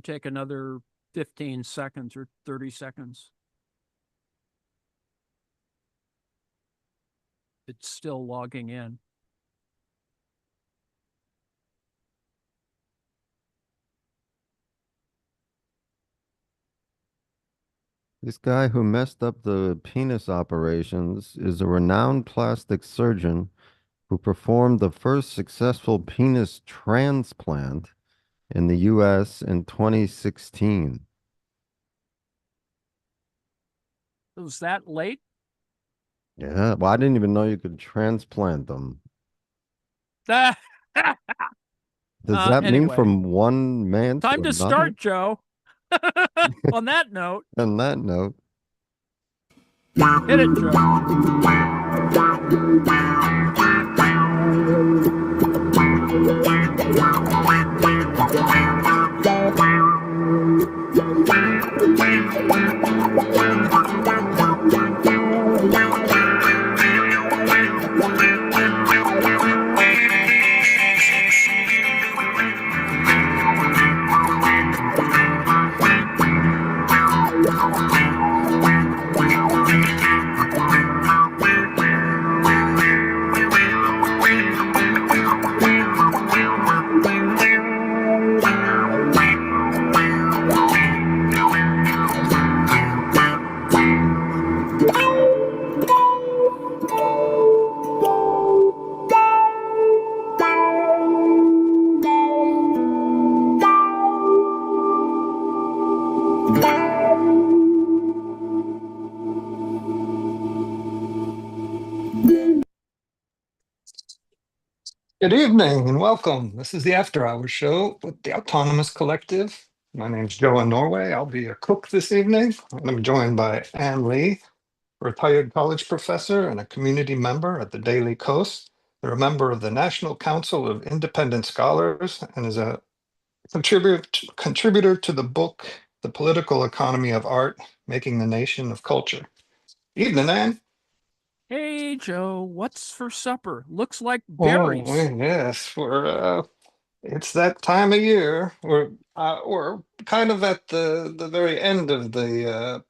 take another 15 seconds or 30 seconds. It's still logging in. This guy who messed up the penis operations is a renowned plastic surgeon who performed the first successful penis transplant in the US in 2016. It was that late? Yeah, well, I didn't even know you could transplant them. Does that mean Anyway, from one man to time to another? start, Joe. On that note, On that note, hit it, Joe. Good evening and welcome. This is the After Hours Show with the Autonomous Collective. My name's Joe in Norway. I'll be your cook this evening. And I'm joined by Ann Lee, retired college professor and a community member at the Daily Coast. They're a member of the National Council of Independent Scholars and is a contributor to the book, The Political Economy of Art, Making the Nation of Culture. Evening, Ann. Hey, Joe, what's for supper? Looks like Oh, berries. yes, it's that time of year. We're kind of at the very end of the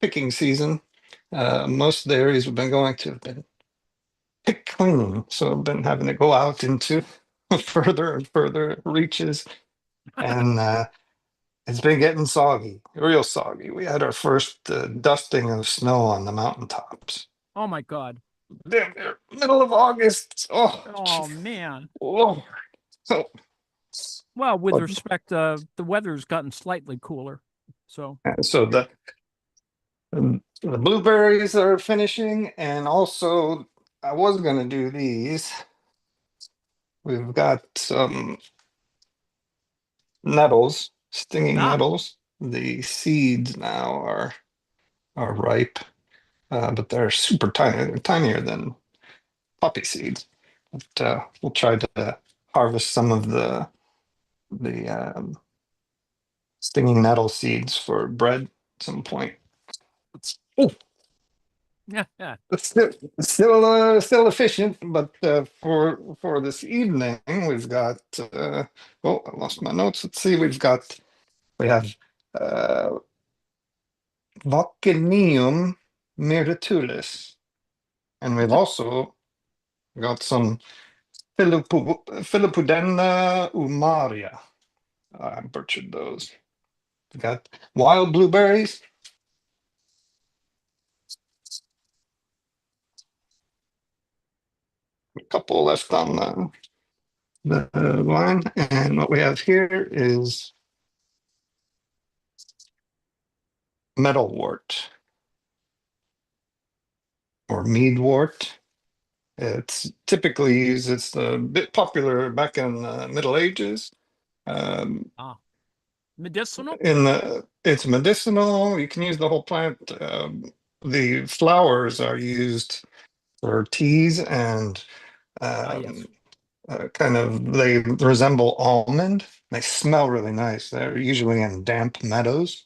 picking season. Most of the areas we've been going to have been picked clean, so I've been having to go out into further and further reaches, and it's been getting soggy, real soggy. We had our first dusting of snow on the mountaintops. Oh my God. Damn, middle of August. Oh man. Lord. So, Well, with but respect, the weather's gotten slightly cooler. So, so the blueberries are finishing, and also I was going to do these. We've got some nettles, stinging ah, nettles. The seeds now are ripe, but they're super tiny. They're tinier than poppy seeds. But we'll try to harvest some of the stinging nettle seeds for bread at some point. Oh, yeah, yeah. it's still efficient, but for this evening we've got oh, I lost my notes. Let's see, we have uh Vocinium myrtillus, and we've also got some Philippodendra umaria. I butchered those. We got wild blueberries, a couple left on the line, and what we have here is meadowwort or meadwort. It's typically used, it's a bit popular back in the Middle Ages. Ah, medicinal? It's medicinal. You can use the whole plant. The flowers are used for teas and Ah, yes. um, kind of they resemble almond. They smell really nice. They're usually in damp meadows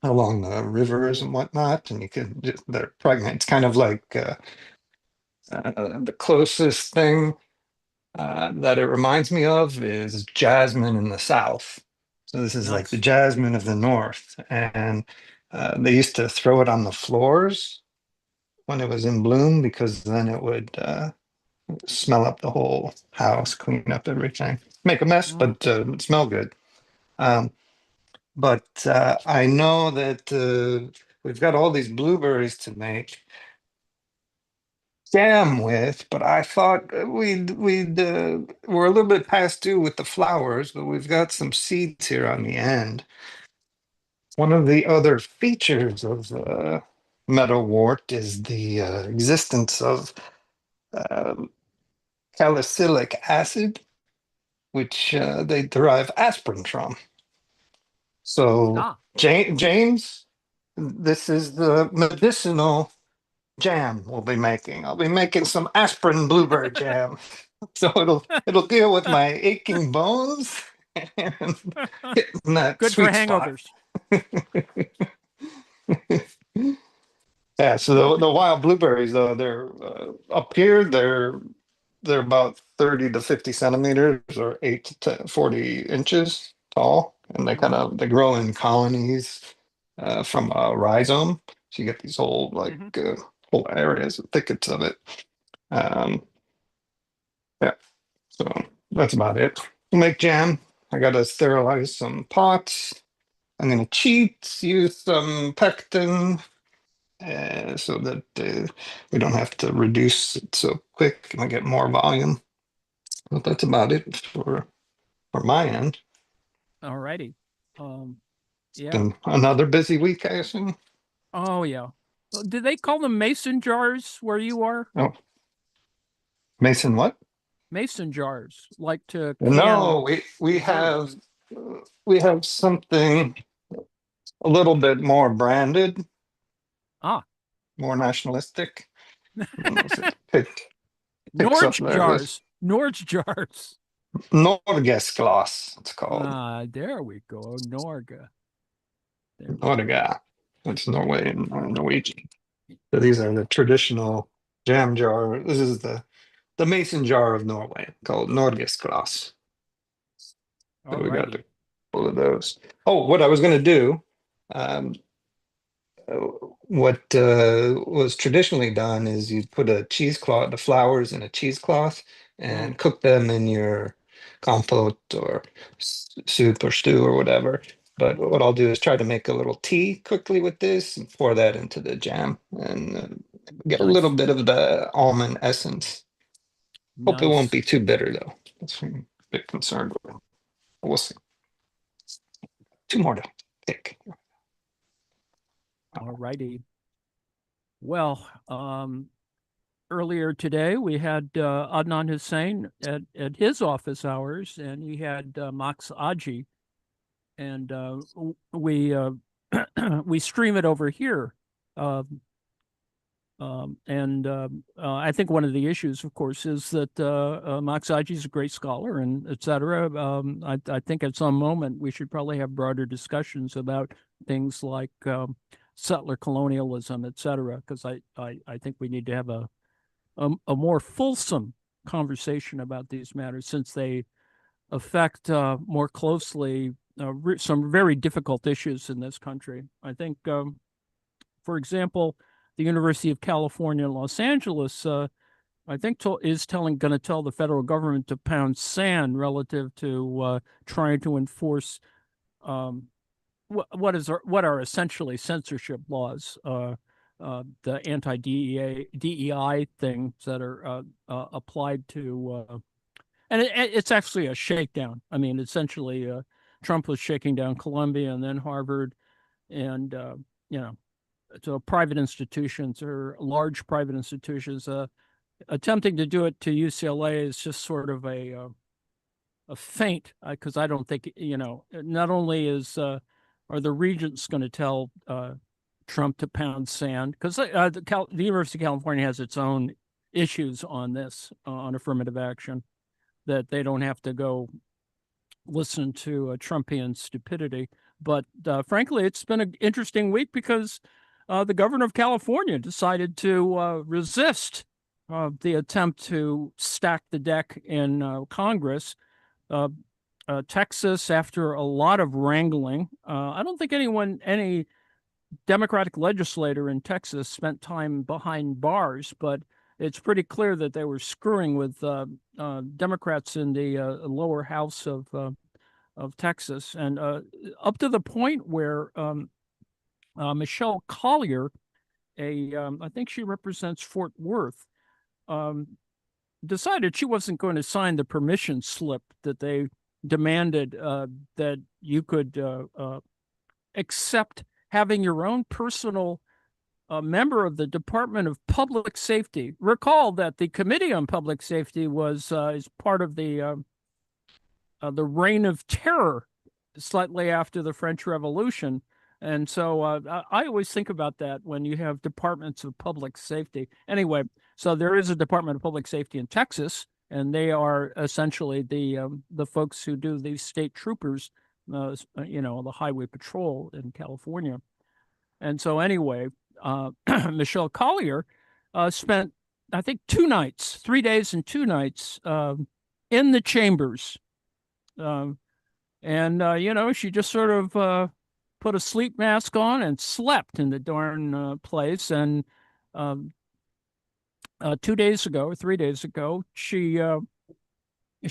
along the rivers and whatnot, and they're pregnant. It's kind of like the closest thing that it reminds me of is jasmine in the South. So this is like the Nice. jasmine of the north, and they used to throw it on the floors when it was in bloom because then it would smell up the whole house, clean up everything, make a mess, Oh, but smell good. Um, but I know that we've got all these blueberries to make jam with, but I thought we're a little bit past due with the flowers, but we've got some seeds here on the end. One of the other features of meadowwort is the existence of uh, salicylic acid, which they derive aspirin from. So, ah, James, this is the medicinal jam we'll be making. I'll be making some aspirin blueberry jam. So it'll deal with my aching bones and hitting that good for sweet spot. hangovers. Yeah, so the wild blueberries though, they're up here, they're about 30 to 50 centimeters or 8 to 40 inches tall, and Wow. they grow in colonies from a rhizome. So you get these whole Hmm. whole areas, thickets of it. Um, yeah, so that's about it. We'll make jam. I gotta sterilize some pots. I'm gonna use some pectin so that we don't have to reduce it so quick and I get more volume. But that's about it for my end. All righty. Yeah. Been another busy week, I assume. Oh, yeah. Do they call them mason jars where you are? Oh, Mason, what? Mason jars, like to can No, desserts. we have something a little bit more branded, Ah, more nationalistic. I don't know if it picks up Norge there. This jars. Norge jars. Norgesglass, it's called. Ah, there we go. Norga. There we go. Norge. That's Norway and Norwegian. So these are the traditional jam jar. This is the mason jar of Norway called Norgesglass. So All we got a righty. couple of those. Oh, what I was going to do, um, uh, what was traditionally done is you'd put a cheesecloth, the flowers in a cheesecloth, Mm, and cook them in your compote or soup or stew or whatever. But what I'll do is try to make a little tea quickly with this and pour that into the jam and get a little nice. bit of the almond essence. Hope it won't Nice. be too bitter though. That's what I'm a bit concerned with. We'll see. Two more to pick. All righty. Well, earlier today we had Adnan Hussein at his office hours, and he had Max Aji, and we we stream it over here. Uh, and I think one of the issues, of course, is that Max Aji is a great scholar, and et cetera. I think at some moment we should probably have broader discussions about things like settler colonialism, et cetera, because I think we need to have a more fulsome conversation about these matters since they affect more closely some very difficult issues in this country. I think, for example, the University of California in Los Angeles, I think, is going to tell the federal government to pound sand relative to trying to enforce what are essentially censorship laws. The DEI things that are applied to, and it's actually a shakedown. I mean, essentially, Trump was shaking down Columbia and then Harvard, and you know, so private institutions or large private institutions. Attempting to do it to UCLA is just sort of a feint because I don't think not only are the regents going to tell Trump to pound sand because the University of California has its own issues on this on affirmative action that they don't have to go listen to Trumpian stupidity. But frankly, it's been an interesting week because the governor of California decided to resist the attempt to stack the deck in Congress. Uh, Texas, after a lot of wrangling, I don't think any Democratic legislator in Texas spent time behind bars, but it's pretty clear that they were screwing with Democrats in the lower house of Texas, and up to the point where Michelle Collier, I think she represents Fort Worth, decided she wasn't going to sign the permission slip that they demanded that you could accept having your own personal member of the Department of Public Safety. Recall that the Committee on Public Safety is part of the Reign of Terror, slightly after the French Revolution. And so I always think about that when you have departments of public safety. Anyway, so there is a Department of Public Safety in Texas, and they are essentially the folks who do the state troopers, the highway patrol in California. And so anyway, Michelle Collier spent, I think, 3 days and 2 nights in the chambers. She just sort of put a sleep mask on and slept in the darn place. And 2 days ago or 3 days ago, she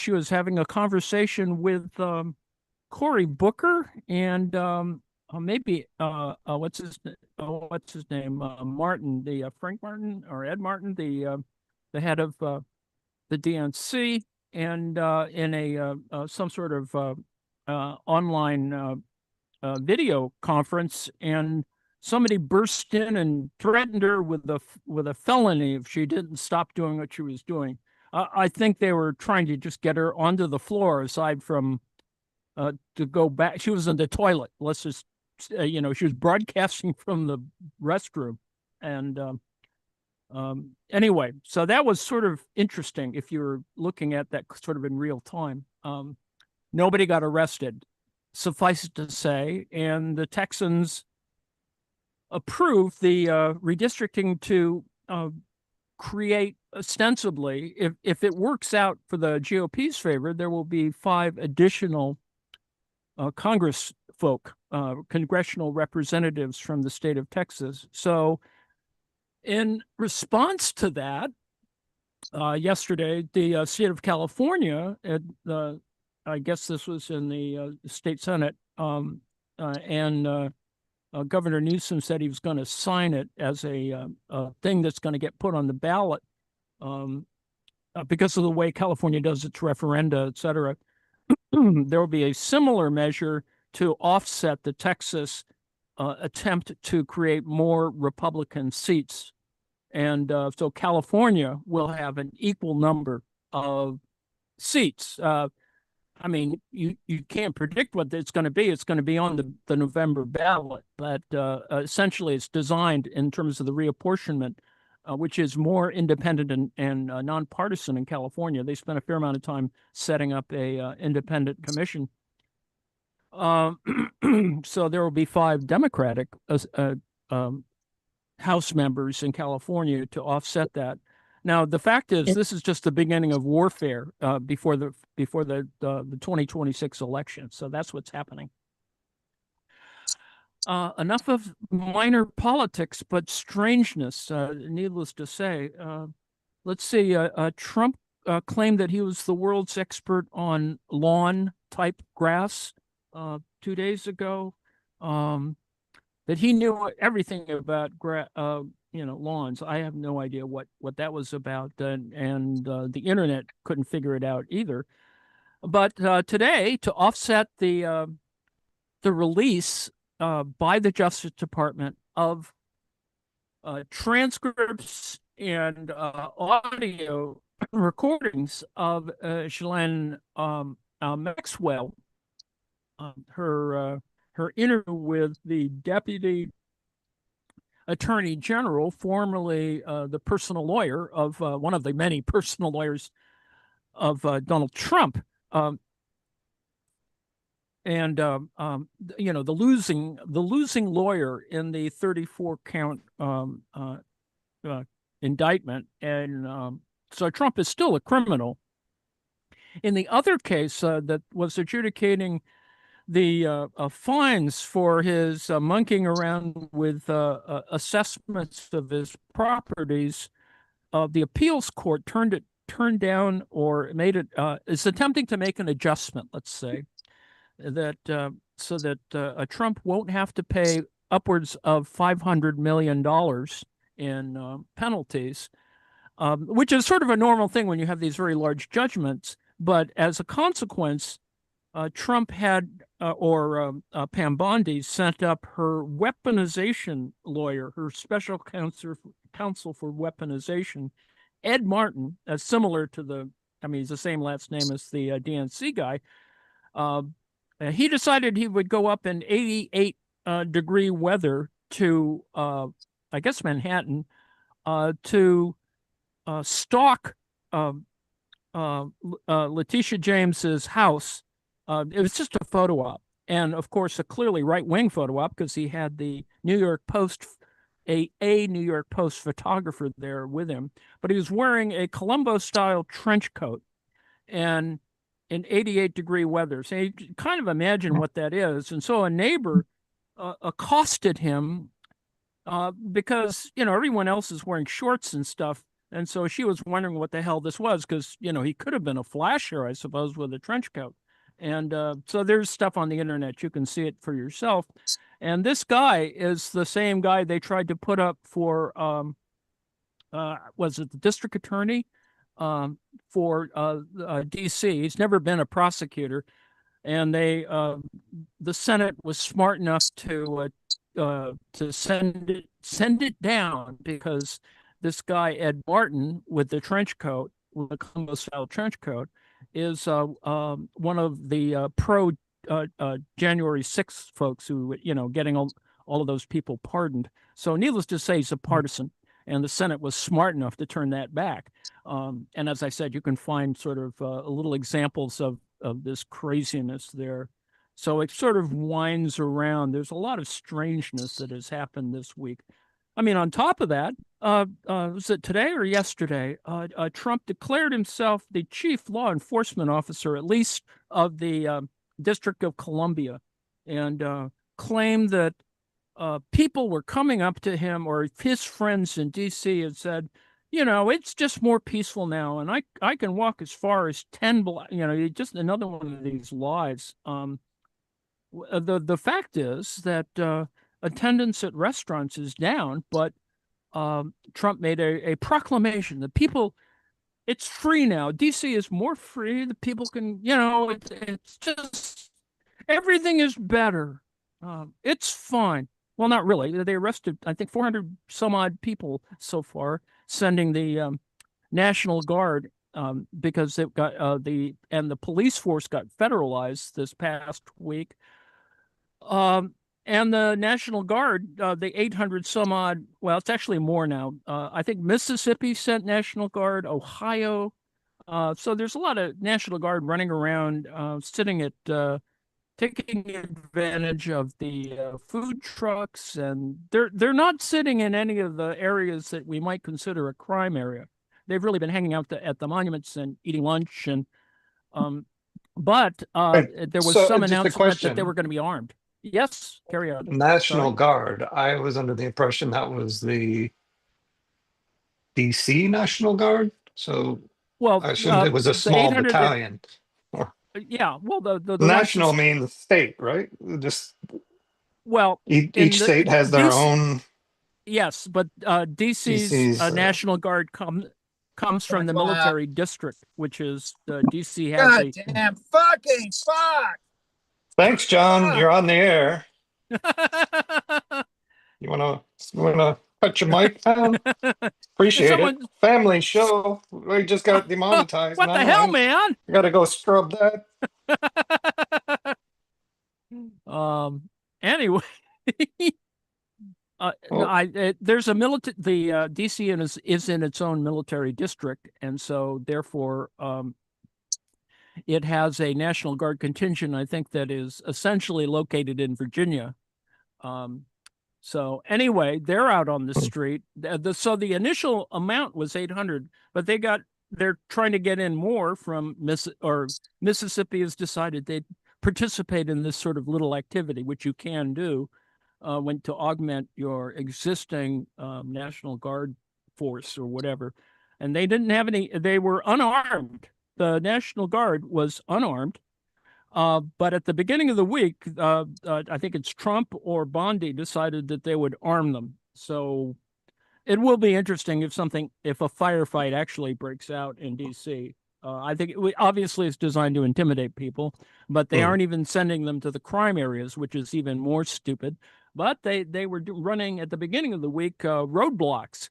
was having a conversation with Cory Booker and maybe what's his name, Martin, the Frank Martin or Ed Martin, the head of the DNC, and in a some sort of online video conference, and somebody burst in and threatened her with a felony if she didn't stop doing what she was doing. I think they were trying to just get her onto the floor, aside from to go back. She was in the toilet. Let's just, she was broadcasting from the restroom. And anyway, so that was sort of interesting if you're looking at that sort of in real time. Nobody got arrested, suffice it to say, and the Texans approved the redistricting to create, ostensibly, if it works out for the GOP's favor, there will be 5 additional Congress folk, congressional representatives from the state of Texas. So in response to that, yesterday, the state of California, I guess this was in the state Senate, and Governor Newsom said he was going to sign it as a thing that's going to get put on the ballot because of the way California does its referenda, et cetera. There will be a similar measure to offset the Texas attempt to create more Republican seats. And so California will have an equal number of seats. I mean, you can't predict what it's going to be. It's going to be on the November ballot, but essentially it's designed in terms of the reapportionment, which is more independent and nonpartisan in California. They spent a fair amount of time setting up a independent commission. So there will be 5 Democratic House members in California to offset that. Now, the fact is, this is just the beginning of warfare before the 2026 election. So that's what's happening. Enough of minor politics, but strangeness, needless to say. Let's see, Trump claimed that he was the world's expert on lawn-type grass 2 days ago, that he knew everything about lawns. I have no idea what that was about, and the internet couldn't figure it out either. But today, to offset the release by the Justice Department of transcripts and audio recordings of Ghislaine Maxwell, her interview with the Deputy Attorney General, formerly the personal lawyer of one of the many personal lawyers of Donald Trump, and the losing lawyer in the 34-count indictment, and so Trump is still a criminal. In the other case that was adjudicating the fines for his monkeying around with assessments of his properties, the appeals court turned down or made it is attempting to make an adjustment, let's say, that so that Trump won't have to pay upwards of $500 million in penalties, which is sort of a normal thing when you have these very large judgments. But as a consequence, Trump had, Pam Bondi sent up her weaponization lawyer, her special counsel for weaponization, Ed Martin, similar to he's the same last name as the DNC guy. He decided he would go up in 88 degree weather to, I guess, Manhattan, to stalk Letitia James's house. It was just a photo op. And of course, a clearly right-wing photo op, because he had the New York Post, a New York Post photographer there with him. But he was wearing a Columbo-style trench coat and in 88 degree weather. So you kind of imagine what that is. And so a neighbor accosted him because, everyone else is wearing shorts and stuff. And so she was wondering what the hell this was, because, he could have been a flasher, I suppose, with a trench coat. And so there's stuff on the internet. You can see it for yourself. And this guy is the same guy they tried to put up for, was it the district attorney for D.C.? He's never been a prosecutor. And the Senate was smart enough to send it down, because this guy, Ed Martin, with the trench coat, with the Columbo-style trench coat, is one of the pro January 6th folks who, getting all of those people pardoned. So needless to say, he's a partisan, and the Senate was smart enough to turn that back. And as I said, you can find sort of little examples of this craziness there. So it sort of winds around. There's a lot of strangeness that has happened this week. I mean, on top of that, was it today or yesterday? Trump declared himself the chief law enforcement officer, at least of the District of Columbia, and claimed that people were coming up to him or his friends in D.C. and said, it's just more peaceful now, and I can walk as far as 10 blocks. Just another one of these lies. The fact is that attendance at restaurants is down, but Trump made a proclamation that people, it's free now. DC is more free. The people can, it's just, everything is better. It's fine. Well, not really. They arrested, I think, 400 some odd people so far, sending the National Guard because it got the police force got federalized this past week. And the National Guard, the 800 some odd, well, it's actually more now. I think Mississippi sent National Guard, Ohio. So there's a lot of National Guard running around, sitting at, taking advantage of the food trucks, and they're not sitting in any of the areas that we might consider a crime area. They've really been hanging out at the monuments and eating lunch, and but there was some announcement that they were going to be armed. Yes, carry on. National Guard. I was under the impression that was the DC National Guard. So well, I assumed it was a small battalion. Yeah, well, the national means the state, right? Just each state has their own. Yes, but DC's National Guard comes from the military district, which is DC has. Goddamn fucking fuck! Thanks, John. You're on the air. You wanna cut your mic down? Appreciate it. Family show. We just got demonetized. What the hell, man? I gotta go scrub that. Anyway, there's a military. The DC is in its own military district, and so therefore, it has a National Guard contingent, I think, that is essentially located in Virginia. So anyway, they're out on the street. So the initial amount was 800, but they got they're trying to get in more from Mississippi has decided they'd participate in this sort of little activity, which you can do when to augment your existing National Guard force or whatever. And they didn't have any, they were unarmed. The National Guard was unarmed. But at the beginning of the week, I think it's Trump or Bondi decided that they would arm them. So it will be interesting if a firefight actually breaks out in D.C. I think obviously it's designed to intimidate people, but they aren't even sending them to the crime areas, which is even more stupid. But they were running at the beginning of the week roadblocks,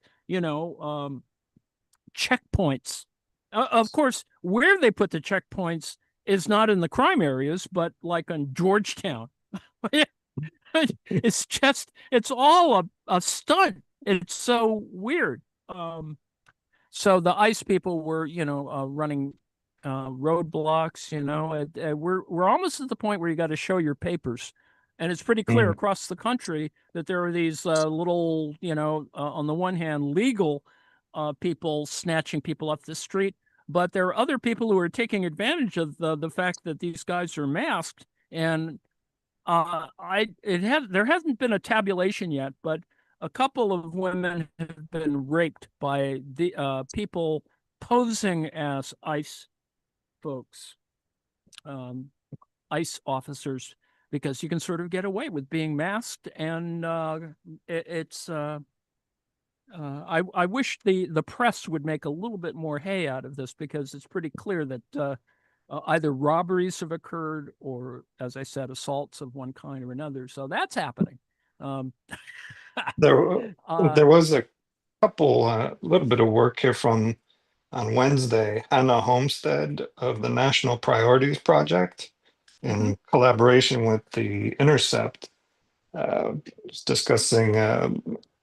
checkpoints. Of course, where they put the checkpoints is not in the crime areas, but like on Georgetown. It's all a stunt. It's so weird. So the ICE people were, running roadblocks. We're almost at the point where you got to show your papers, and it's pretty clear across the country that there are these little, on the one hand, legal people snatching people off the street, but there are other people who are taking advantage of the fact that these guys are masked. And there hasn't been a tabulation yet, but a couple of women have been raped by the people posing as ICE folks, ICE officers, because you can sort of get away with being masked, and it's. I wish the press would make a little bit more hay out of this, because it's pretty clear that either robberies have occurred or, as I said, assaults of one kind or another. So that's happening. There was a little bit of work here from on Wednesday. Hannah Homestead of the National Priorities Project, in collaboration with the Intercept, was discussing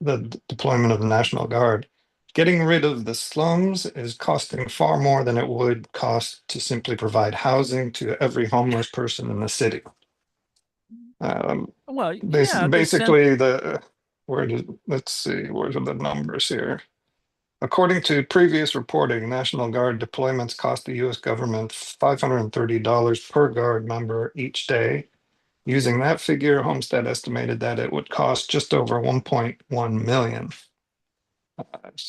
the deployment of the National Guard. Getting rid of the slums is costing far more than it would cost to simply provide housing to every homeless person in the city. Well, Basically, let's see, where's the numbers here? According to previous reporting, National Guard deployments cost the U.S. government $530 per Guard member each day. Using that figure, Homestead estimated that it would cost just over 1.1 million.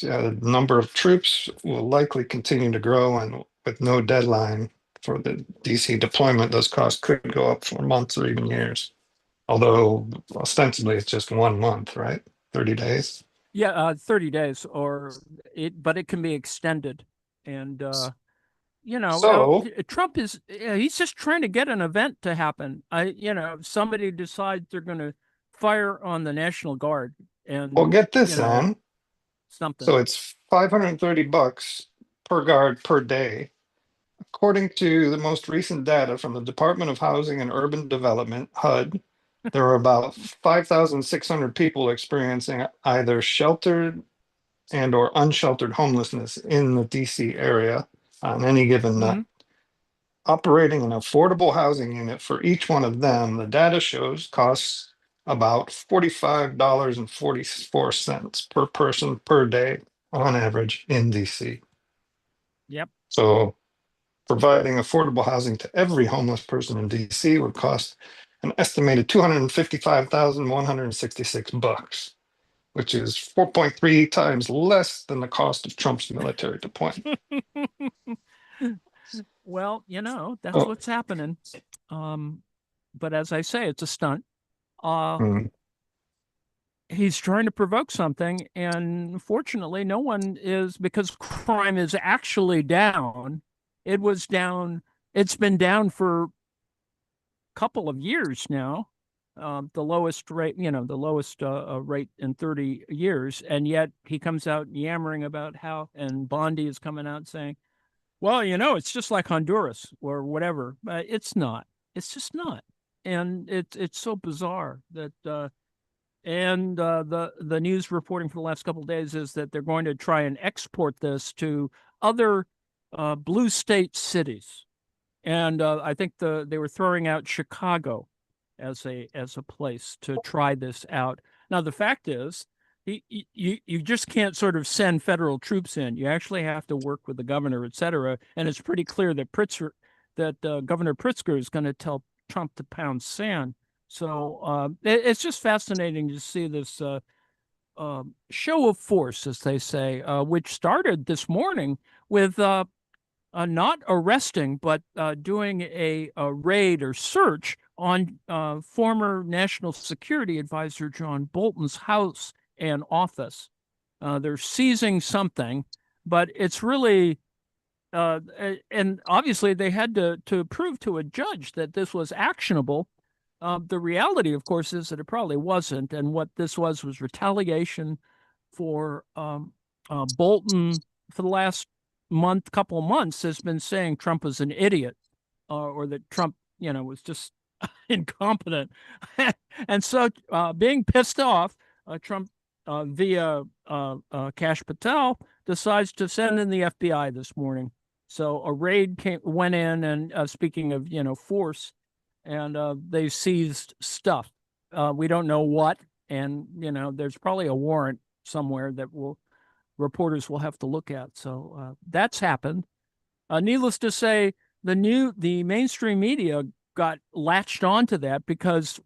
The number of troops will likely continue to grow, and with no deadline for the DC deployment, those costs could go up for months or even years. Although ostensibly it's just 1 month, right? 30 days. Yeah, 30 days, but it can be extended. And Trump he's just trying to get an event to happen. Somebody decides they're going to fire on the National Guard, and well, get this on something. So it's $530 per guard per day. According to the most recent data from the Department of Housing and Urban Development, HUD, there are about 5,600 people experiencing either sheltered and or unsheltered homelessness in the DC area on any given night. Operating an affordable housing unit for each one of them, the data shows, costs about $45.44 per person per day on average in DC. Yep. So providing affordable housing to every homeless person in DC would cost an estimated $255,166, which is 4.3 times less than the cost of Trump's military deployment. Well, that's what's happening. But as I say, it's a stunt. He's trying to provoke something, and fortunately no one is, because crime is actually down. It's been down for a couple of years now, the lowest rate rate in 30 years, and yet he comes out yammering about how, and Bondi is coming out saying, well, it's just like Honduras or whatever. It's not. It's just not. And it's so bizarre that the news reporting for the last couple of days is that they're going to try and export this to other blue state cities. And I think they were throwing out Chicago as a place to try this out. Now, the fact is you just can't sort of send federal troops in. You actually have to work with the governor, et cetera. And it's pretty clear that Governor Pritzker is going to tell Trump to pound sand. So it's just fascinating to see this show of force, as they say, which started this morning with not arresting, but doing a raid or search on former National Security Advisor John Bolton's house and office. They're seizing something, but it's really, and obviously they had to prove to a judge that this was actionable. The reality, of course, is that it probably wasn't. And what this was retaliation for Bolton for the last couple of months has been saying Trump was an idiot, or that Trump, was just incompetent. And so being pissed off, Trump via Kash Patel decides to send in the FBI this morning. So a raid went in, and speaking of, force, and they seized stuff. We don't know what, and, there's probably a warrant somewhere that reporters will have to look at. So that's happened. Needless to say, the mainstream media got latched onto that because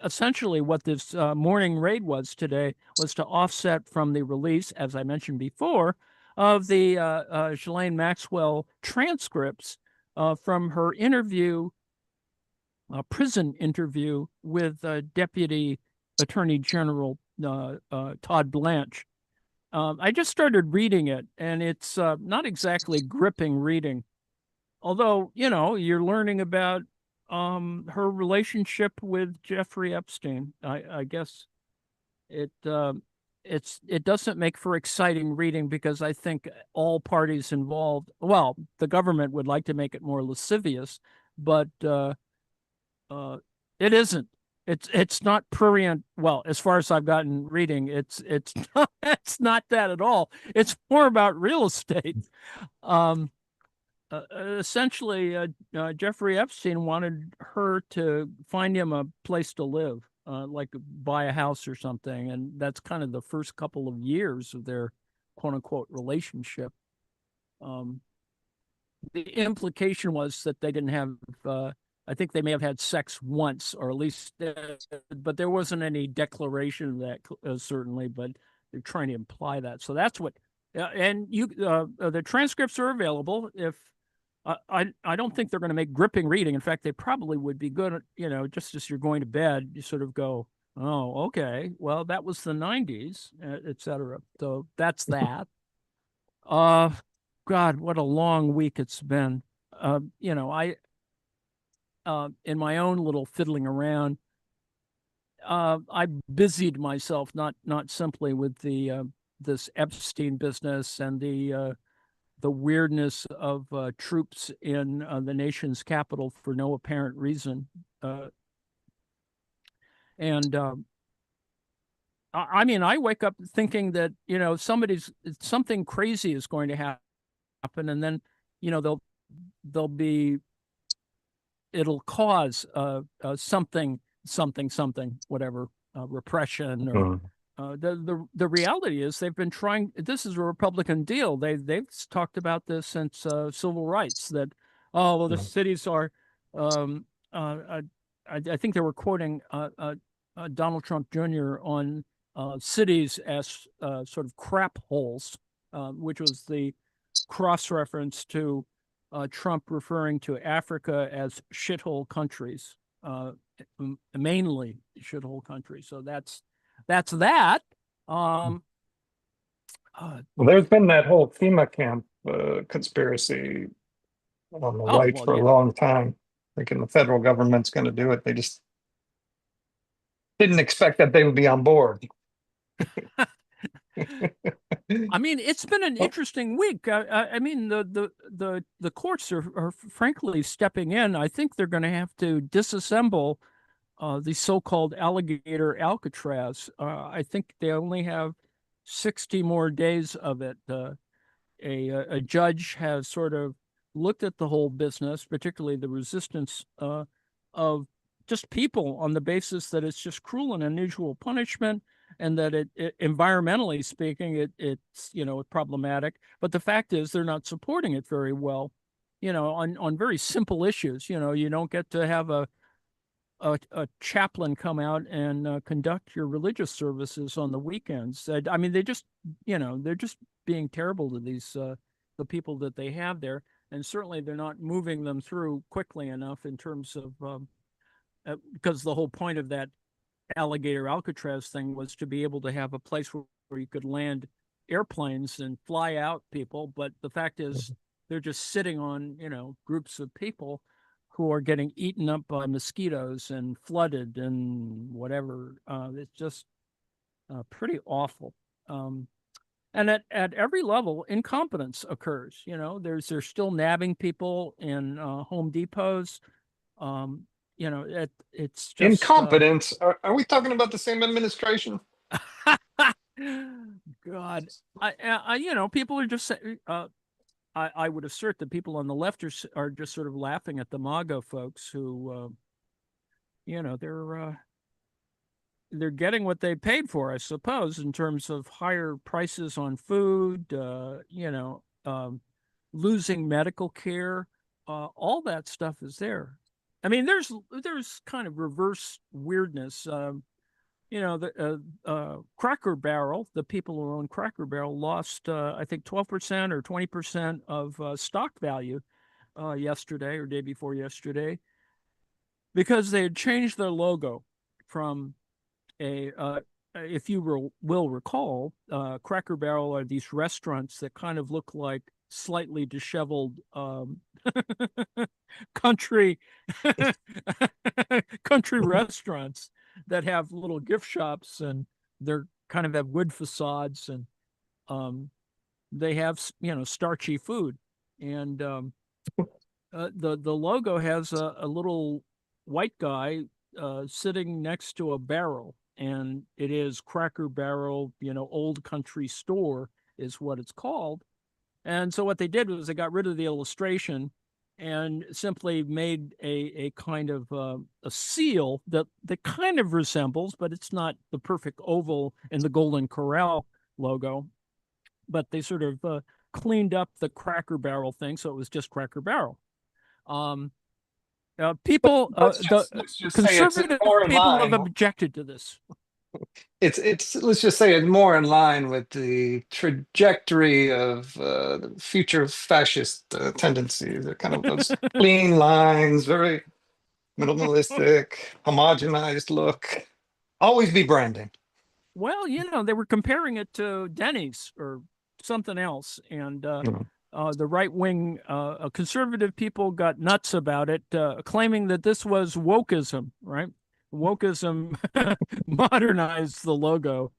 essentially what this morning raid was today was to offset from the release, as I mentioned before, of the Ghislaine Maxwell transcripts from her prison interview with Deputy Attorney General Todd Blanche. I just started reading it, and it's not exactly gripping reading. Although, you're learning about her relationship with Jeffrey Epstein. I guess it doesn't make for exciting reading because I think all parties involved, well, the government would like to make it more lascivious, but it isn't. It's not prurient. Well, as far as I've gotten reading, it's not, it's not that at all. It's more about real estate. Essentially, Jeffrey Epstein wanted her to find him a place to live, like buy a house or something, and that's kind of the first couple of years of their "quote unquote" relationship. The implication was that they didn't have. I think they may have had sex once, or at least, but there wasn't any declaration of that certainly. But they're trying to imply that. So that's what. And the transcripts are available. If I don't think they're going to make gripping reading. In fact, they probably would be good. Just as you're going to bed, you sort of go, "Oh, okay. Well, that was the '90s, etc." So that's that. God, what a long week it's been. In my own little fiddling around, I busied myself not simply with this Epstein business and the weirdness of troops in the nation's capital for no apparent reason, and I mean, I wake up thinking that something crazy is going to happen, and then they'll be. It'll cause something, whatever, repression or the reality is they've been trying. This is a Republican deal. They've talked about this since civil rights. That the cities are. I think they were quoting Donald Trump Jr. on cities as sort of crap holes, which was the cross reference to. Trump referring to Africa as shithole countries, mainly shithole countries. So that's that. Well, there's been that whole FEMA camp conspiracy on the right for a long time, thinking the federal government's going to do it. They just didn't expect that they would be on board. I mean, it's been an interesting week. I mean, the courts are frankly stepping in. I think they're going to have to disassemble the so-called alligator Alcatraz. I think they only have 60 more days of it. A judge has sort of looked at the whole business, particularly the resistance of just people on the basis that it's just cruel and unusual punishment. and that it environmentally speaking, it's problematic. But the fact is, they're not supporting it very well. On very simple issues. You don't get to have a chaplain come out and conduct your religious services on the weekends. I mean, they just, they're just being terrible to these the people that they have there, and certainly they're not moving them through quickly enough in terms of because the whole point of that alligator Alcatraz thing was to be able to have a place where you could land airplanes and fly out people. But the fact is, they're just sitting on groups of people who are getting eaten up by mosquitoes and flooded and whatever. It's just pretty awful. And at every level, incompetence occurs. They're still nabbing people in Home Depots. It's just Incompetence. Are we talking about the same administration? God, people are just. I would assert that people on the left are just sort of laughing at the MAGA folks who, they're getting what they paid for, I suppose, in terms of higher prices on food, losing medical care, all that stuff is there. I mean, there's kind of reverse weirdness. Cracker Barrel, the people who own Cracker Barrel lost, I think, 12% or 20% of stock value yesterday or day before yesterday because they had changed their logo from if you will recall, Cracker Barrel are these restaurants that kind of look like slightly disheveled country restaurants that have little gift shops, and they're kind of have wood facades, and they have starchy food, and the logo has a little white guy sitting next to a barrel, and it is Cracker Barrel, old country store is what it's called. And so what they did was they got rid of the illustration and simply made a kind of a seal that kind of resembles, but it's not the perfect oval in the Golden Corral logo. But they sort of cleaned up the Cracker Barrel thing, so it was just Cracker Barrel. People, let's just conservative people have objected to this. It's let's just say it's more in line with the trajectory of future fascist tendencies. They're kind of those clean lines, very minimalistic, homogenized look. Always be branding. Well, they were comparing it to Denny's or something else, and the right-wing conservative people got nuts about it, claiming that this was wokeism, right? Wokeism modernized the logo.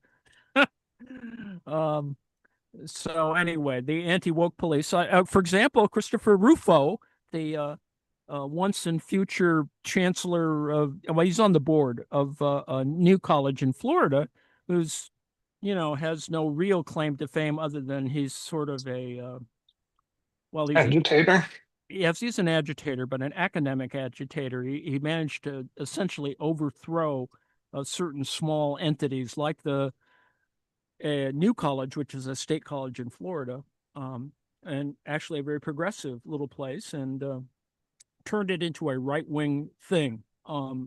So anyway, the anti-woke police, for example, Christopher Rufo, the once and future chancellor of, well, he's on the board of a new college in Florida, who's, has no real claim to fame other than he's sort of a, he's agitator. Yes, he's an agitator, but an academic agitator. He managed to essentially overthrow certain small entities like the New College, which is a state college in Florida, and actually a very progressive little place, and turned it into a right-wing thing,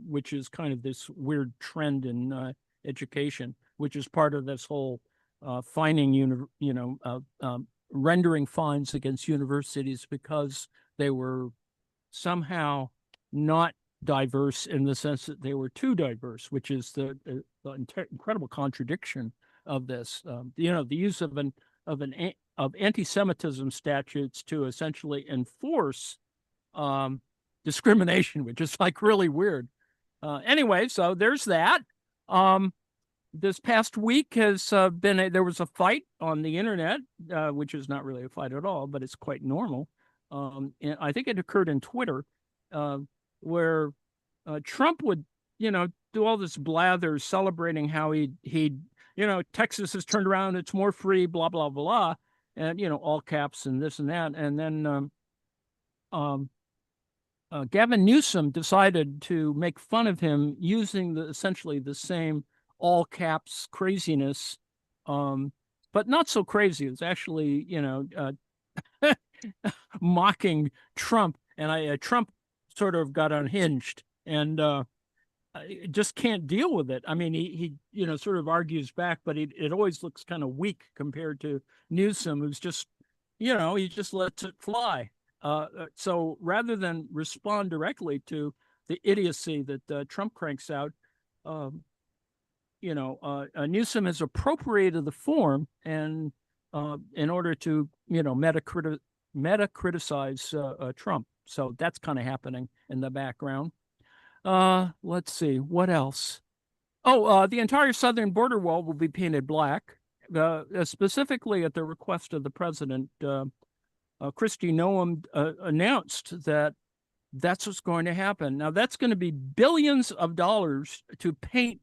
which is kind of this weird trend in education, which is part of this whole fining, rendering fines against universities because they were somehow not diverse in the sense that they were too diverse, which is the incredible contradiction of this. The use of anti-Semitism statutes to essentially enforce discrimination, which is like really weird. Anyway, so there's that. This past week has there was a fight on the internet, which is not really a fight at all, but it's quite normal. And I think it occurred in Twitter, where Trump would, do all this blather celebrating how he Texas has turned around, it's more free, blah, blah, blah, and, all caps and this and that. And then Gavin Newsom decided to make fun of him using essentially the same all caps craziness, but not so crazy. It's actually, mocking Trump, and Trump sort of got unhinged and just can't deal with it. I mean, he sort of argues back, but it always looks kind of weak compared to Newsom, who's just, he just lets it fly. So rather than respond directly to the idiocy that Trump cranks out, Newsom has appropriated the form and in order to meta criticize Trump. So that's kind of happening in the background. Let's see what else. Oh, the entire southern border wall will be painted black, specifically at the request of the president. Kristi Noem announced that that's what's going to happen. Now, that's going to be billions of dollars to paint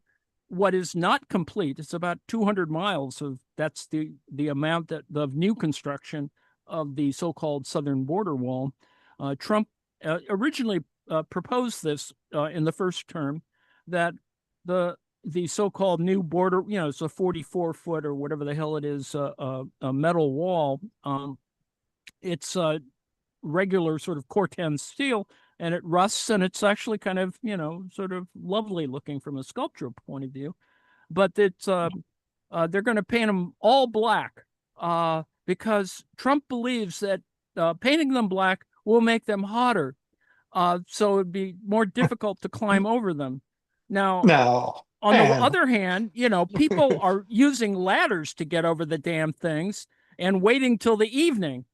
what is not complete. It's about 200 miles of that's the amount of new construction of the so-called southern border wall. Trump originally proposed this in the first term, that the so-called new border, it's a 44-foot or whatever the hell it is, a metal wall. It's a regular sort of Corten steel, and it rusts, and it's actually kind of, sort of lovely looking from a sculptural point of view. But it's they're going to paint them all black because Trump believes that painting them black will make them hotter. So it'd be more difficult to climb over them. Now, on the other hand, people are using ladders to get over the damn things and waiting till the evening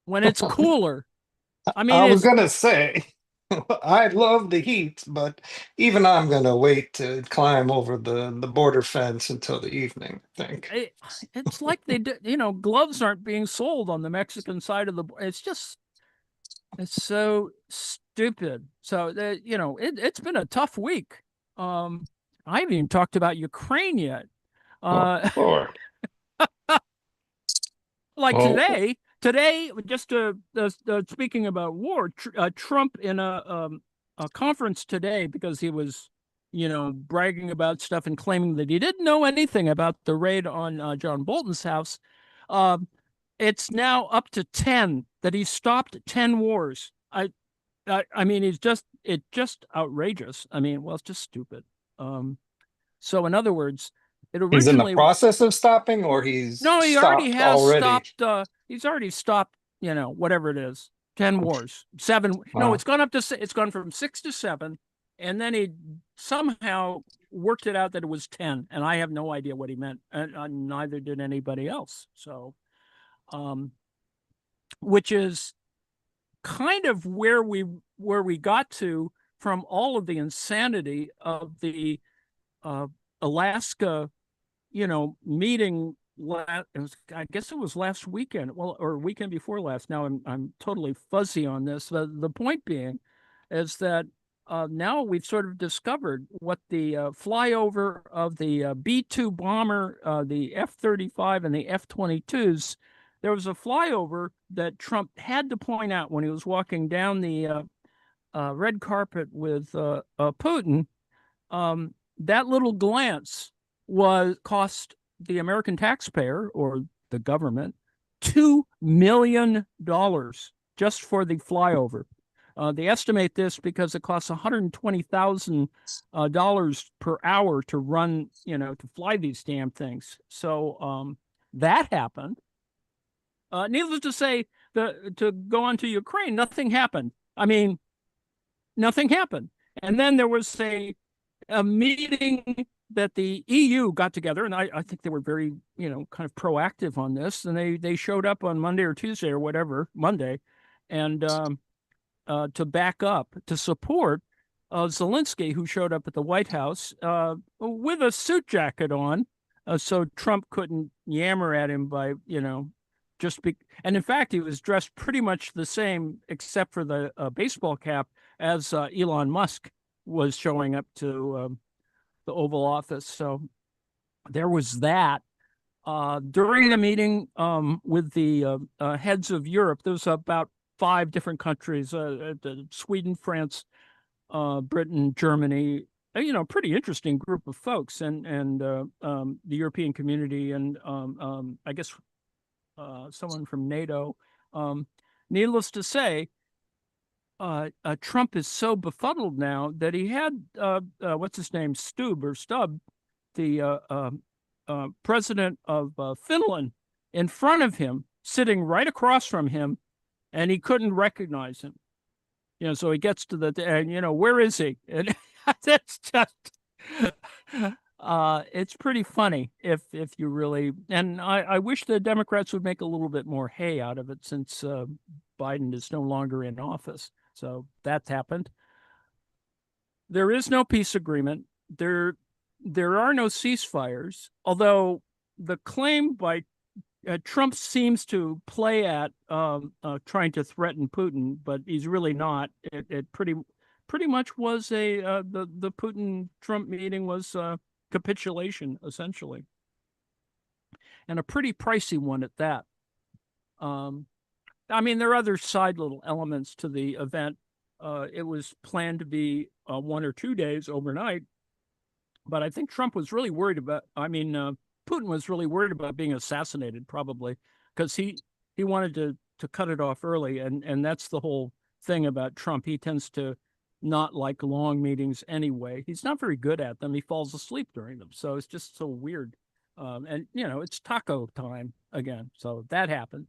when it's cooler. I mean, I was going to say, I love the heat, but even I'm going to wait to climb over the border fence until the evening, I think. It's like gloves aren't being sold on the Mexican side of the border. It's so stupid. So, it's been a tough week. I haven't even talked about Ukraine yet. Lord. Today, just speaking about war, Trump in a conference today, because he was, bragging about stuff and claiming that he didn't know anything about the raid on John Bolton's house. It's now up to 10 that he stopped 10 wars. I mean, it's just outrageous. I mean, well, it's just stupid. So in other words, He's in the process of stopping, or he already has already? stopped. He's already stopped, whatever it is, 10 wars, 7. Wow. No, it's gone from 6 to 7. And then he somehow worked it out that it was 10. And I have no idea what he meant. And neither did anybody else. So, which is kind of where we got to from all of the insanity of the Alaska, meeting. I guess it was last weekend, or weekend before last. Now I'm totally fuzzy on this. The point being is that now we've sort of discovered what the flyover of the B-2 bomber, the F-35 and the F-22s. There was a flyover that Trump had to point out when he was walking down the red carpet with Putin. That little glance cost the American taxpayer, or the government, $2 million just for the flyover. They estimate this because it costs $120,000 per hour to run, to fly these damn things. So that happened. Needless to say, to go on to Ukraine, nothing happened. I mean, nothing happened. And then there was a meeting that the EU got together, and I think they were very, kind of proactive on this. And they showed up on Monday or Tuesday or whatever, Monday, and to back up, to support Zelensky, who showed up at the White House with a suit jacket on, so Trump couldn't yammer at him by, and in fact, he was dressed pretty much the same, except for the baseball cap, as Elon Musk was showing up to the Oval Office. So there was that. During the meeting with the heads of Europe, there was about 5 different countries, Sweden, France, Britain, Germany, pretty interesting group of folks, and the European community, and I guess someone from NATO. Needless to say, Trump is so befuddled now that he had what's his name, Stubb, the president of Finland, in front of him, sitting right across from him, and he couldn't recognize him. So he gets to and where is he? And that's just it's pretty funny if you really, and I wish the Democrats would make a little bit more hay out of it, since Biden is no longer in office. So that's happened. There is no peace agreement. There are no ceasefires, although the claim by Trump seems to play at trying to threaten Putin, but he's really not. It pretty much was the Putin-Trump meeting was capitulation, essentially, and a pretty pricey one at that. I mean, there are other side little elements to the event. It was planned to be 1 or 2 days overnight, but I think Trump was really worried about. Putin was really worried about being assassinated, probably, because he wanted to cut it off early, and that's the whole thing about Trump. He tends to not like long meetings anyway. He's not very good at them. He falls asleep during them, so it's just so weird. And it's taco time again, so that happened.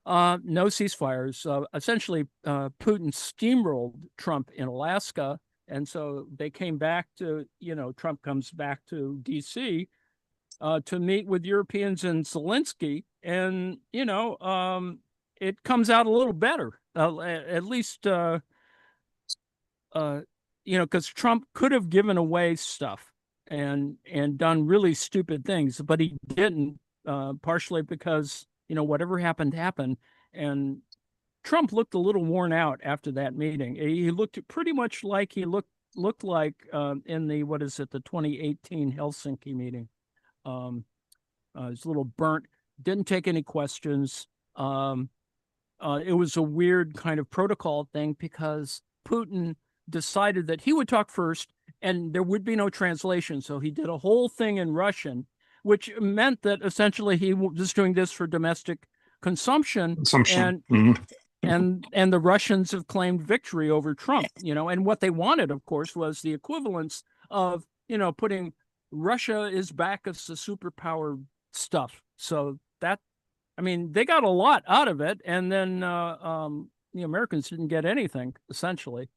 No ceasefires. Essentially, Putin steamrolled Trump in Alaska, and so they came back to Trump comes back to D.C. To meet with Europeans and Zelensky, and it comes out a little better, at least because Trump could have given away stuff and done really stupid things, but he didn't, partially because whatever happened, and Trump looked a little worn out after that meeting. He looked pretty much like he looked like in the 2018 Helsinki meeting. He's a little burnt, didn't take any questions. It was a weird kind of protocol thing, because Putin decided that he would talk first and there would be no translation. So he did a whole thing in Russian, which meant that essentially he was doing this for domestic consumption. And the Russians have claimed victory over Trump, and what they wanted, of course, was the equivalence of, putting Russia is back as the superpower stuff. So that, they got a lot out of it. And then the Americans didn't get anything, essentially.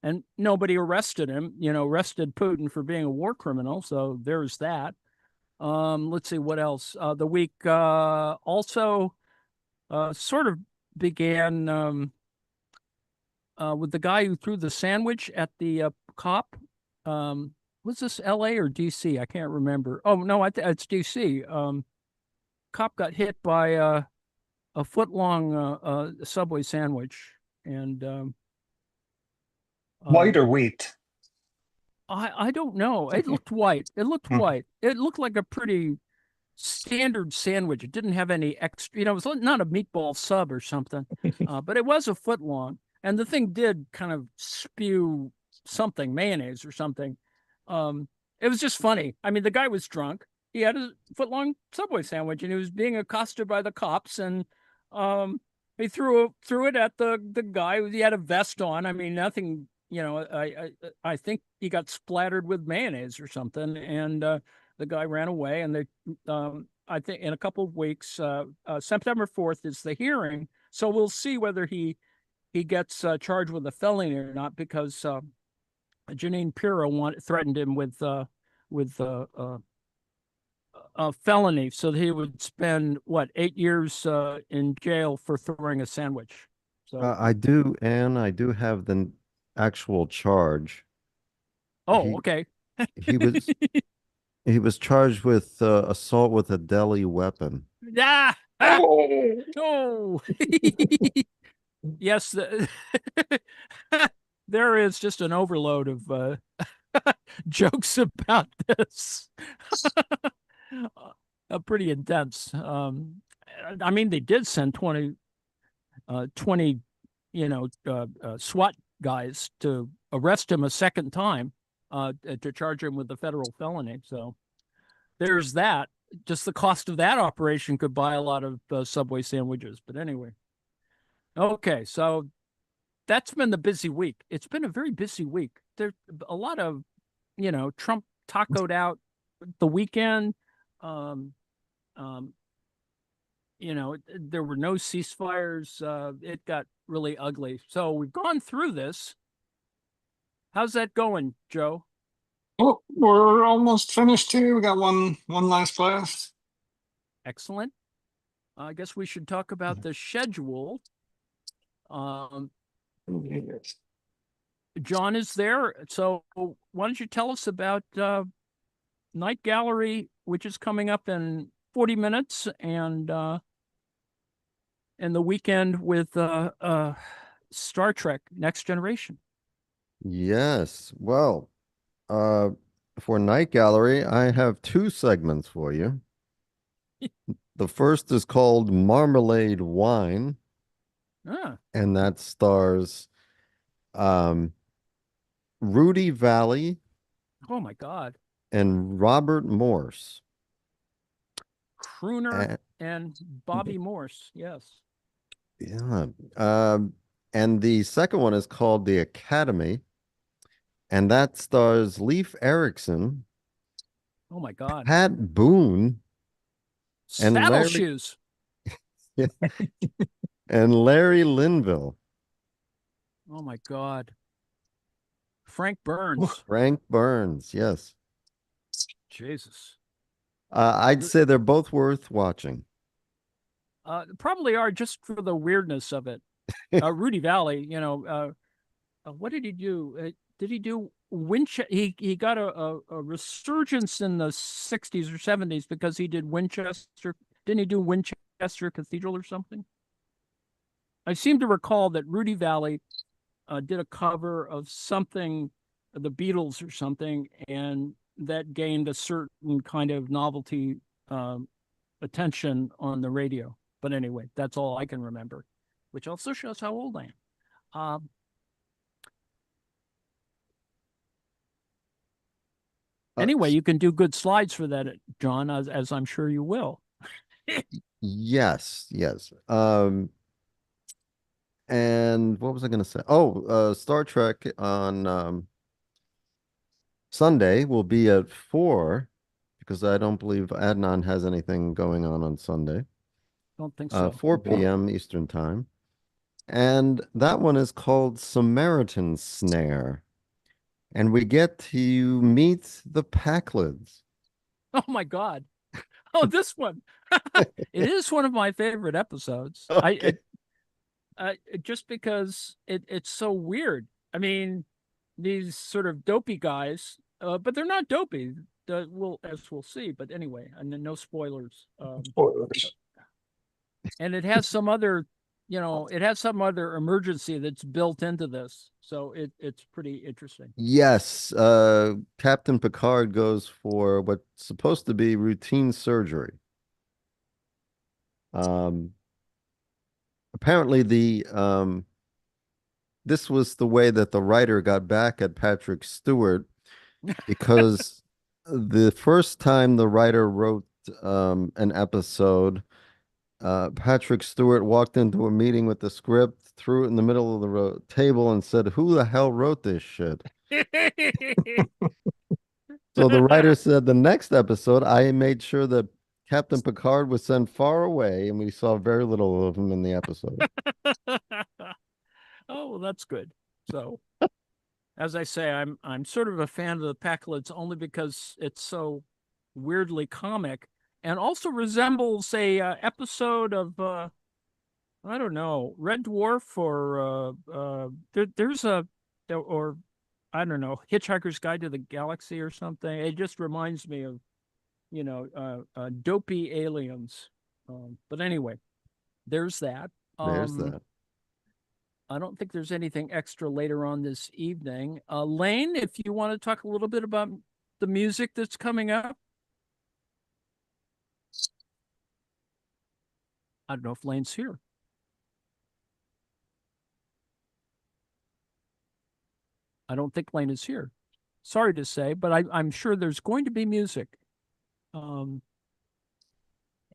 And nobody arrested him, arrested Putin for being a war criminal. So there's that. Let's see what else. The week also sort of began with the guy who threw the sandwich at the cop. Was this L.A. or D.C.? I can't remember. Oh, no, it's D.C. Cop got hit by a foot-long Subway sandwich. And white or wheat? I don't know. It looked white. It looked white. It looked like a pretty standard sandwich. It didn't have any extra, it was not a meatball sub or something, but it was a foot long. And the thing did kind of spew something, mayonnaise or something. It was just funny. The guy was drunk. He had a foot-long Subway sandwich, and he was being accosted by the cops, and he threw it at the guy. He had a vest on. Nothing, I think he got splattered with mayonnaise or something, and the guy ran away. And they, I think in a couple of weeks, September 4th is the hearing, so we'll see whether he gets charged with a felony or not, because Janine Pirro threatened him with a felony, so that he would spend 8 years in jail for throwing a sandwich. So I do have the actual charge. Oh, okay. He was charged with assault with a deadly weapon. Yeah. Oh. Yes. There is just an overload of jokes about this. Pretty intense. They did send 20 SWAT guys to arrest him a second time. to charge him with the federal felony. So there's that. Just the cost of that operation could buy a lot of Subway sandwiches. But anyway, okay, so that's been the busy week. It's been a very busy week. There's a lot of, Trump tacoed out the weekend. Um, um, there were no ceasefires. It got really ugly. So we've gone through this. How's that going, Joe? Oh, we're almost finished here. We got one last class. Excellent. I guess we should talk about the schedule. Yes. John is there. So why don't you tell us about Night Gallery, which is coming up in 40 minutes, and the weekend with Star Trek Next Generation. Yes. Well, for Night Gallery, I have two segments for you. The first is called Marmalade Wine, and that stars Rudy Valley Oh my God. and Robert Morse. Crooner and Bobby Morse. Yes. Yeah. And the second one is called The Academy, and that stars Leif Erikson, Oh my God. Pat Boone, and Saddle Larry shoes. and Larry Linville. Oh my God. Frank Burns. Frank Burns, yes. Jesus. I'd say they're both worth watching. Probably are, just for the weirdness of it. Rudy Valley, what did he do? Did he do Winchester? He got a resurgence in the 60s or 70s because he did Winchester. Didn't he do Winchester Cathedral or something? I seem to recall that Rudy Valley did a cover of something, the Beatles or something, and that gained a certain kind of novelty attention on the radio. But anyway, that's all I can remember, which also shows how old I am. Anyway, you can do good slides for that, John, as I'm sure you will. Yes. And what was I going to say? Oh, Star Trek on Sunday will be at 4, because I don't believe Adnan has anything going on Sunday. Don't think so. 4 p.m. Eastern Time. And that one is called Samaritan Snare. And we get to meet the Packlids. Oh my God. Oh, this one. It is one of my favorite episodes. Okay. Just because it's so weird. I mean, these sort of dopey guys, but they're not dopey. As we'll see. But anyway, and then no spoilers. Spoilers. And it has some other, emergency that's built into this. So it's pretty interesting. Yes, Captain Picard goes for what's supposed to be routine surgery. Apparently this was the way that the writer got back at Patrick Stewart, because the first time the writer wrote an episode, Patrick Stewart walked into a meeting with the script, threw it in the middle of the table, and said, "Who the hell wrote this shit?" So the writer said, the next episode, I made sure that Captain Picard was sent far away, and we saw very little of him in the episode. Oh, well, that's good. So, as I say, I'm sort of a fan of the Packlids only because it's so weirdly comic, and also resembles a episode of I don't know, Red Dwarf, or there's a, or I don't know, Hitchhiker's Guide to the Galaxy or something. It just reminds me of dopey aliens. But anyway, there's that. There's that. I don't think there's anything extra later on this evening. Lane, if you want to talk a little bit about the music that's coming up. I don't know if Lane's here. I don't think Lane is here. sorry to say, but I'm sure there's going to be music. And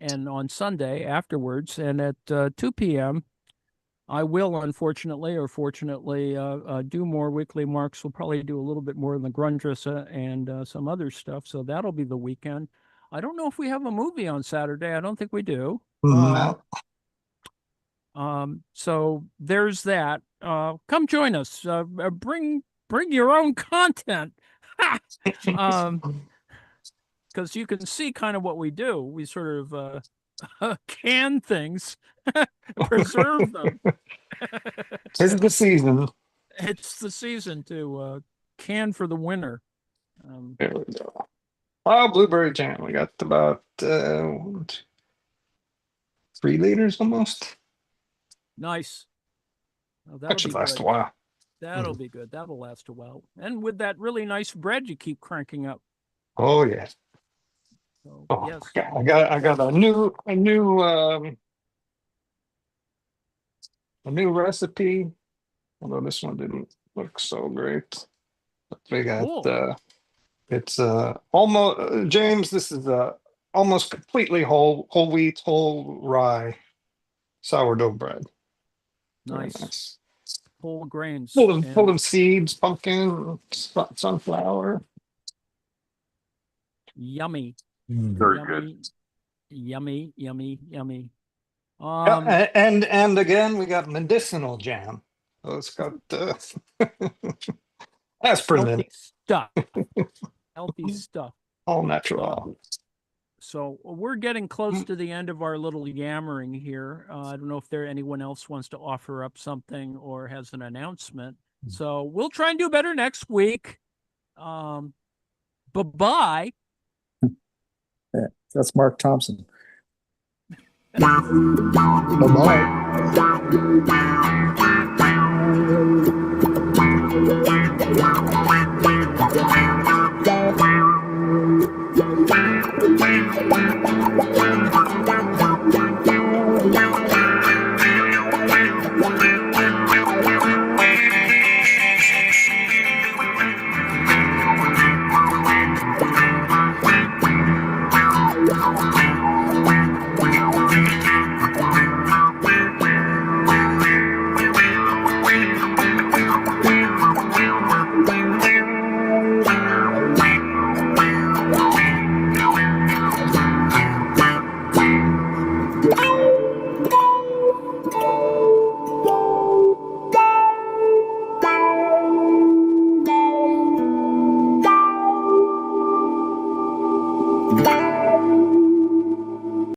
on Sunday afterwards, and at 2 p.m., I will, unfortunately or fortunately, do more weekly marks. We'll probably do a little bit more in the Grundrisse and some other stuff. So that'll be the weekend. I don't know if we have a movie on Saturday. I don't think we do. No. So there's that. Come join us. Bring your own content. Because you can see kind of what we do. We sort of can things, preserve them. This is the season. It's the season to can for the winter. There we go. Oh, blueberry jam. We got about 3 liters almost. Nice. Oh, That should last a while. That'll be good. That'll last a while. And with that really nice bread you keep cranking up. Oh yeah. So, Oh, yes. I got a new recipe. Although this one didn't look so great. But we got Cool. it's almost James. This is almost completely whole wheat, whole rye sourdough bread. Very Nice. nice. Whole grains. Full of seeds, pumpkin, sunflower. Yummy. Very good. Yummy. Yeah, and again, we got medicinal jam. So it's got aspirin. Healthy stuff. Healthy stuff. All natural. So we're getting close to the end of our little yammering here. I don't know if anyone else wants to offer up something or has an announcement. So we'll try and do better next week. Bye-bye. Yeah, that's Mark Thompson. Bye-bye.